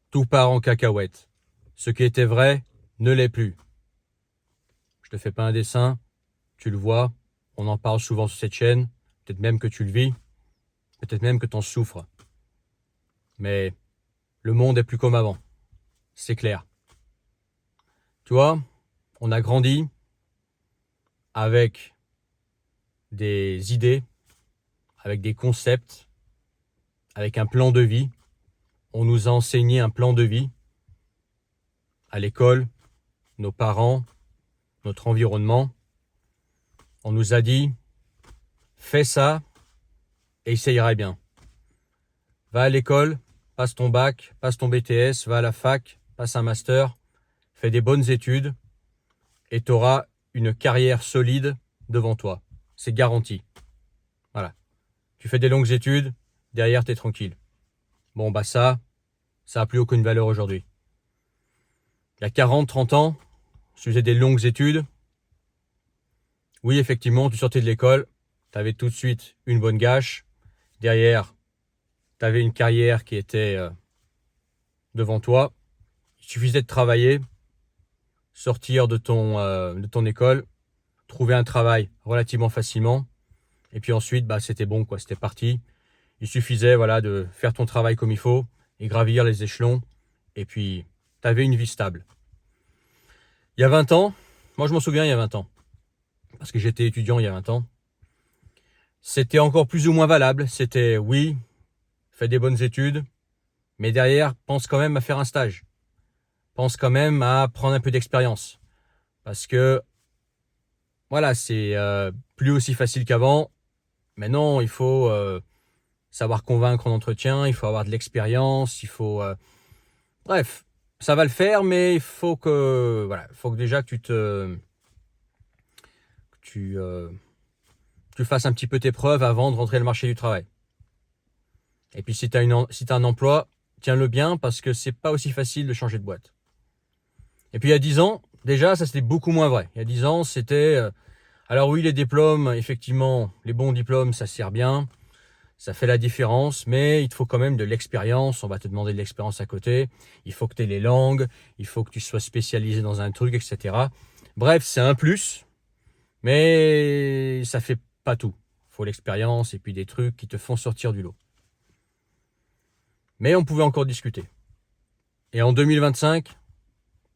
Tout part en cacahuète. Ce qui était vrai ne l'est plus. Je te fais pas un dessin, tu le vois, on en parle souvent sur cette chaîne, peut-être même que tu le vis, peut-être même que tu en souffres. Mais le monde est plus comme avant, c'est clair. Tu vois, on a grandi avec des idées, avec des concepts, avec un plan de vie. On nous a enseigné un plan de vie à l'école, nos parents, notre environnement. On nous a dit, fais ça et ça ira bien. Va à l'école, passe ton bac, passe ton BTS, va à la fac, passe un master, fais des bonnes études et tu auras une carrière solide devant toi. C'est garanti. Voilà. Tu fais des longues études, derrière tu es tranquille. Bon bah ça a plus aucune valeur aujourd'hui. Il y a 40, 30 ans, si tu faisais des longues études, oui effectivement tu sortais de l'école, tu avais tout de suite une bonne gâche, derrière tu avais une carrière qui était devant toi, il suffisait de travailler, sortir de ton école, trouver un travail relativement facilement, et puis ensuite c'était bon quoi, c'était parti. Il suffisait voilà de faire ton travail comme il faut et gravir les échelons, et puis tu avais une vie stable. Il y a 20 ans, moi je m'en souviens il y a 20 ans, parce que j'étais étudiant il y a 20 ans, c'était encore plus ou moins valable. C'était oui, fais des bonnes études, mais derrière, pense quand même à faire un stage. Pense quand même à prendre un peu d'expérience. Parce que, voilà, c'est plus aussi facile qu'avant. Maintenant, il faut savoir convaincre en entretien, il faut avoir de l'expérience, il faut... Bref, ça va le faire, mais il faut que... Voilà, il faut que déjà que tu fasses un petit peu tes preuves avant de rentrer dans le marché du travail. Et puis si tu as un emploi, tiens-le bien parce que c'est pas aussi facile de changer de boîte. Et puis il y a 10 ans, déjà ça c'était beaucoup moins vrai. Il y a 10 ans c'était... alors oui les diplômes, effectivement, les bons diplômes ça sert bien, ça fait la différence, mais il te faut quand même de l'expérience, on va te demander de l'expérience à côté, il faut que tu aies les langues, il faut que tu sois spécialisé dans un truc, etc. Bref, c'est un plus, mais ça fait pas tout. Il faut l'expérience et puis des trucs qui te font sortir du lot. Mais on pouvait encore discuter. Et en 2025,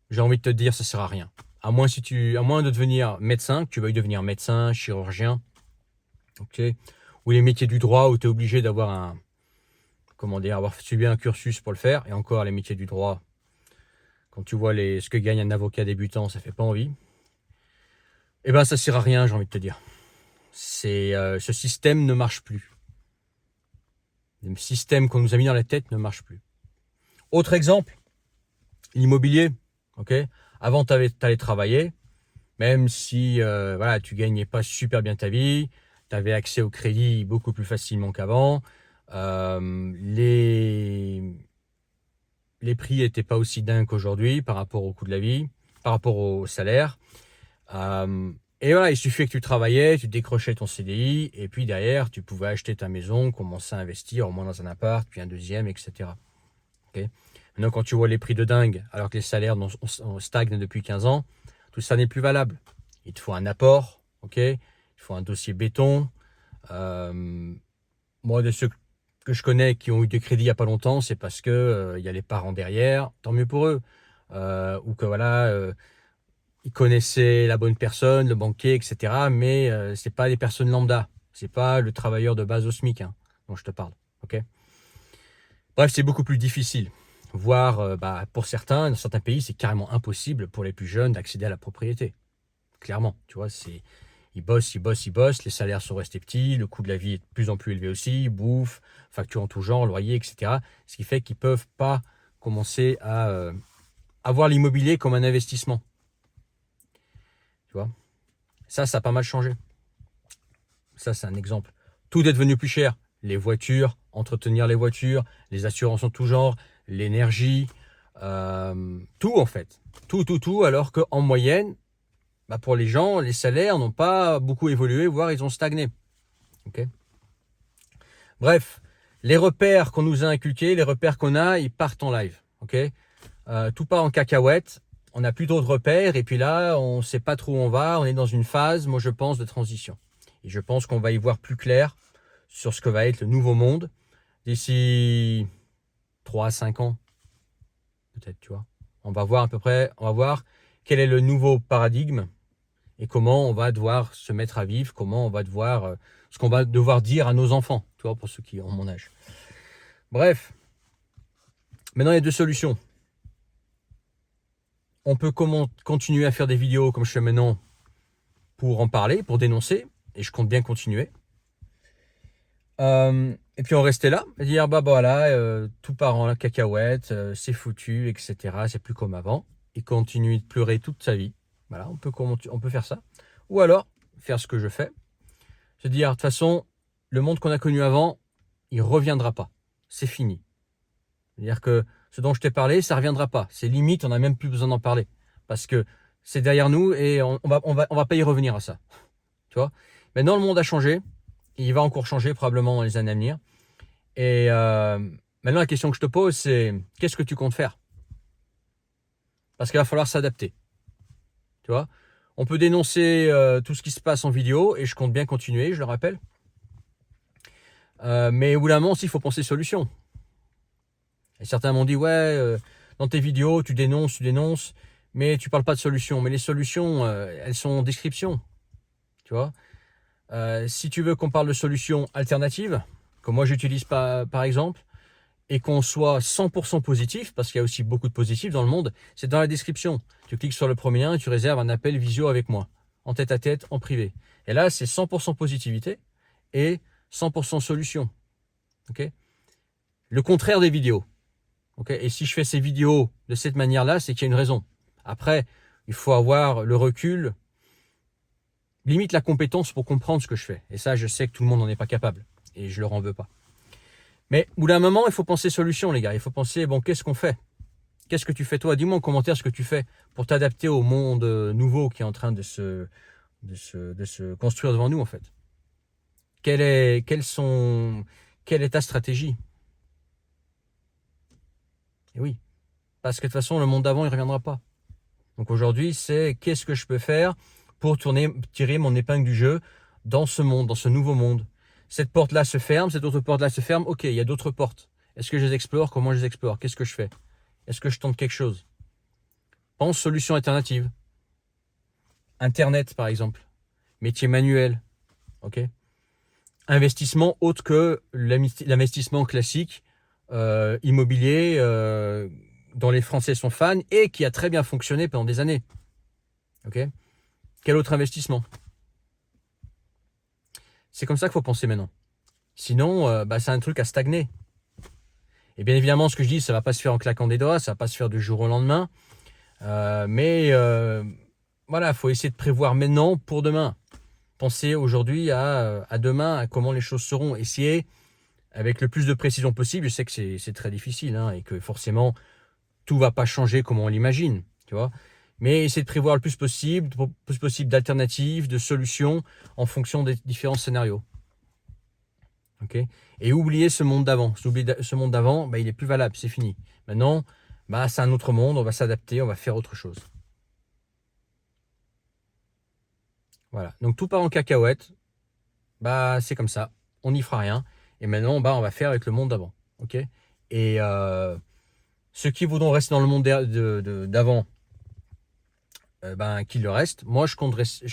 j'ai envie de te dire, ça sert à rien. À moins de devenir médecin, que tu veuilles devenir médecin, chirurgien, ok, ou les métiers du droit où tu es obligé d'avoir avoir suivi un cursus pour le faire. Et encore, les métiers du droit, quand tu vois ce que gagne un avocat débutant, ça fait pas envie. Eh ben, ça sert à rien, j'ai envie de te dire. Ce système ne marche plus. Le système qu'on nous a mis dans la tête ne marche plus. Autre exemple, l'immobilier. Ok. Avant, tu allais travailler, même si voilà, tu gagnais pas super bien ta vie, tu avais accès au crédit beaucoup plus facilement qu'avant. Les prix n'étaient pas aussi dingues qu'aujourd'hui par rapport au coût de la vie, par rapport au salaire. Et voilà, il suffit que tu travaillais, tu décrochais ton CDI, et puis derrière, tu pouvais acheter ta maison, commencer à investir au moins dans un appart, puis un deuxième, etc. Okay. Maintenant, quand tu vois les prix de dingue, alors que les salaires stagnent depuis 15 ans, tout ça n'est plus valable. Il te faut un apport, ok, il faut un dossier béton. Moi, de ceux que je connais qui ont eu des crédits il n'y a pas longtemps, c'est parce que y a les parents derrière, tant mieux pour eux. Ou que voilà, ils connaissaient la bonne personne, le banquier, etc. Mais c'est pas des personnes lambda. C'est pas le travailleur de base au SMIC dont je te parle. Ok. Bref, c'est beaucoup plus difficile. Voire, pour certains, dans certains pays, c'est carrément impossible pour les plus jeunes d'accéder à la propriété. Clairement, tu vois, ils bossent, les salaires sont restés petits, le coût de la vie est de plus en plus élevé aussi, bouffe, factures en tout genre, loyer, etc. Ce qui fait qu'ils ne peuvent pas commencer à avoir l'immobilier comme un investissement. Tu vois, ça a pas mal changé. Ça, c'est un exemple. Tout est devenu plus cher. Les voitures, entretenir les voitures, les assurances en tout genre, l'énergie, tout en fait. Tout, alors qu'en moyenne, pour les gens, les salaires n'ont pas beaucoup évolué, voire ils ont stagné. Okay. Bref, les repères qu'on nous a inculqués, les repères qu'on a, ils partent en live. Ok, tout part en cacahuète, on n'a plus d'autres repères, et puis là, on ne sait pas trop où on va, on est dans une phase, moi je pense, de transition. Et je pense qu'on va y voir plus clair sur ce que va être le nouveau monde d'ici 3 à 5 ans, peut-être, tu vois. On va voir à peu près, on va voir quel est le nouveau paradigme et comment on va devoir se mettre à vivre, comment on va devoir, ce qu'on va devoir dire à nos enfants, tu vois, pour ceux qui ont mon âge. Bref, maintenant il y a deux solutions. On peut continuer à faire des vidéos comme je fais maintenant pour en parler, pour dénoncer, et je compte bien continuer. Et puis on restait là, et dire bah voilà, tout part en cacahuète, c'est foutu, etc. C'est plus comme avant, et continuer de pleurer toute sa vie. Voilà, on peut faire ça. Ou alors faire ce que je fais, se dire de toute façon, le monde qu'on a connu avant, il reviendra pas. C'est fini. C'est-à-dire que ce dont je t'ai parlé, ça reviendra pas. C'est limite, on n'a même plus besoin d'en parler parce que c'est derrière nous et on va pas y revenir à ça. Tu vois. Maintenant, le monde a changé. Et il va encore changer probablement dans les années à venir. Et maintenant, la question que je te pose, c'est qu'est-ce que tu comptes faire? Parce qu'il va falloir s'adapter. Tu vois. On peut dénoncer tout ce qui se passe en vidéo et je compte bien continuer, je le rappelle. Mais au bout d'un moment aussi, il faut penser solution. Et certains m'ont dit, ouais, dans tes vidéos, tu dénonces, mais tu parles pas de solution. Mais les solutions, elles sont en description. Tu vois. Si tu veux qu'on parle de solutions alternatives, que moi j'utilise pas, par exemple, et qu'on soit 100% positif, parce qu'il y a aussi beaucoup de positifs dans le monde, c'est dans la description. Tu cliques sur le premier lien et tu réserves un appel visio avec moi, en tête à tête, en privé. Et là, c'est 100% positivité et 100% solution. Okay, le contraire des vidéos. Okay, et si je fais ces vidéos de cette manière-là, c'est qu'il y a une raison. Après, il faut avoir le recul, limite la compétence pour comprendre ce que je fais. Et ça, je sais que tout le monde n'en est pas capable. Et je ne leur en veux pas. Mais au bout d'un moment, il faut penser solution, les gars. Il faut penser, bon, qu'est-ce qu'on fait? Qu'est-ce que tu fais toi? Dis-moi en commentaire ce que tu fais pour t'adapter au monde nouveau qui est en train de se construire devant nous, en fait. Quelle est ta stratégie? Et oui, parce que de toute façon, le monde d'avant, il ne reviendra pas. Donc aujourd'hui, c'est qu'est-ce que je peux faire pour tirer mon épingle du jeu dans ce monde, dans ce nouveau monde. Cette porte-là se ferme, cette autre porte-là se ferme. Ok, il y a d'autres portes. Est-ce que je les explore? Comment je les explore? Qu'est-ce que je fais? Est-ce que je tente quelque chose? Pense solution alternative. Internet, par exemple. Métier manuel. Ok. Investissement autre que l'investissement classique, immobilier, dont les Français sont fans et qui a très bien fonctionné pendant des années. Ok. Quel autre investissement? C'est comme ça qu'il faut penser maintenant. Sinon, c'est un truc à stagner. Et bien évidemment, ce que je dis, ça ne va pas se faire en claquant des doigts, ça ne va pas se faire du jour au lendemain. Mais voilà, il faut essayer de prévoir maintenant pour demain. Penser aujourd'hui à demain, à comment les choses seront. Essayer avec le plus de précision possible. Je sais que c'est très difficile hein, et que forcément, tout ne va pas changer comme on l'imagine. Tu vois. Mais essayer de prévoir le plus possible d'alternatives, de solutions en fonction des différents scénarios. Okay, et oublier ce monde d'avant. Ce monde d'avant, il n'est plus valable, c'est fini. Maintenant, c'est un autre monde, on va s'adapter, on va faire autre chose. Voilà, donc tout part en cacahuète, c'est comme ça, on n'y fera rien. Et maintenant, on va faire avec le monde d'avant. Okay, et ceux qui voudront rester dans le monde d'avant, qu'il le reste. Moi, je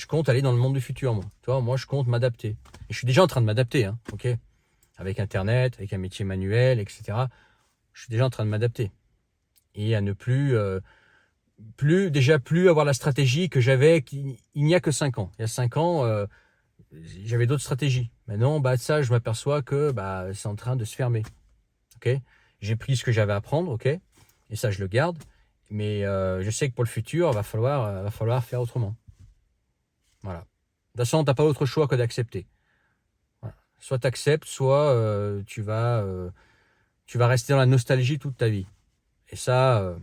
compte aller dans le monde du futur, moi. Tu vois, moi, je compte m'adapter. Et je suis déjà en train de m'adapter, hein, ok, avec Internet, avec un métier manuel, etc. Je suis déjà en train de m'adapter. Et à ne plus avoir la stratégie que j'avais il n'y a que 5 ans. Il y a 5 ans, j'avais d'autres stratégies. Maintenant, ça, je m'aperçois que c'est en train de se fermer. Okay, j'ai pris ce que j'avais à prendre, ok, et ça, je le garde. Mais je sais que pour le futur, il va falloir faire autrement. Voilà. De toute façon, tu n'as pas autre choix que d'accepter. Voilà. Soit tu acceptes, soit tu vas rester dans la nostalgie toute ta vie. Et ça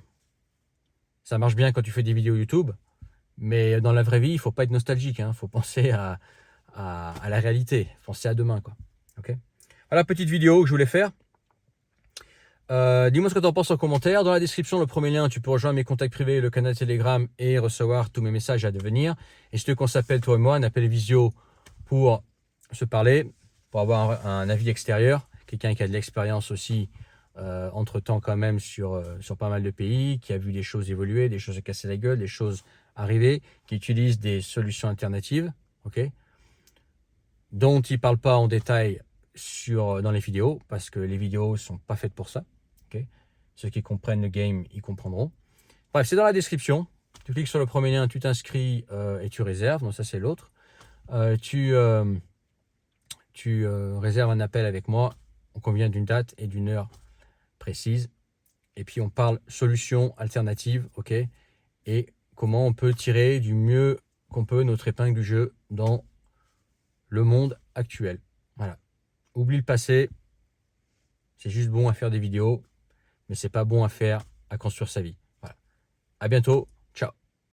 marche bien quand tu fais des vidéos YouTube. Mais dans la vraie vie, il ne faut pas être nostalgique. Il faut penser à la réalité. Penser à demain, quoi. Okay, voilà, petite vidéo que je voulais faire. Dis-moi ce que tu en penses en commentaire. Dans la description, le premier lien, tu peux rejoindre mes contacts privés, le canal Telegram et recevoir tous mes messages à devenir. Et je te qu'on s'appelle, toi et moi, un appel visio pour se parler, pour avoir un avis extérieur. Quelqu'un qui a de l'expérience aussi, entre-temps quand même, sur pas mal de pays, qui a vu des choses évoluer, des choses se casser la gueule, des choses arriver, qui utilise des solutions alternatives, ok, dont il ne parle pas en détail dans les vidéos, parce que les vidéos ne sont pas faites pour ça. Okay. Ceux qui comprennent le game, ils comprendront. Bref, c'est dans la description. Tu cliques sur le premier lien, tu t'inscris et tu réserves. Donc ça, c'est l'autre. Tu réserves un appel avec moi. On convient d'une date et d'une heure précise. Et puis, on parle solutions alternatives, ok, et comment on peut tirer du mieux qu'on peut notre épingle du jeu dans le monde actuel. Voilà. Oublie le passé. C'est juste bon à faire des vidéos, mais c'est pas bon à faire, à construire sa vie. Voilà. À bientôt.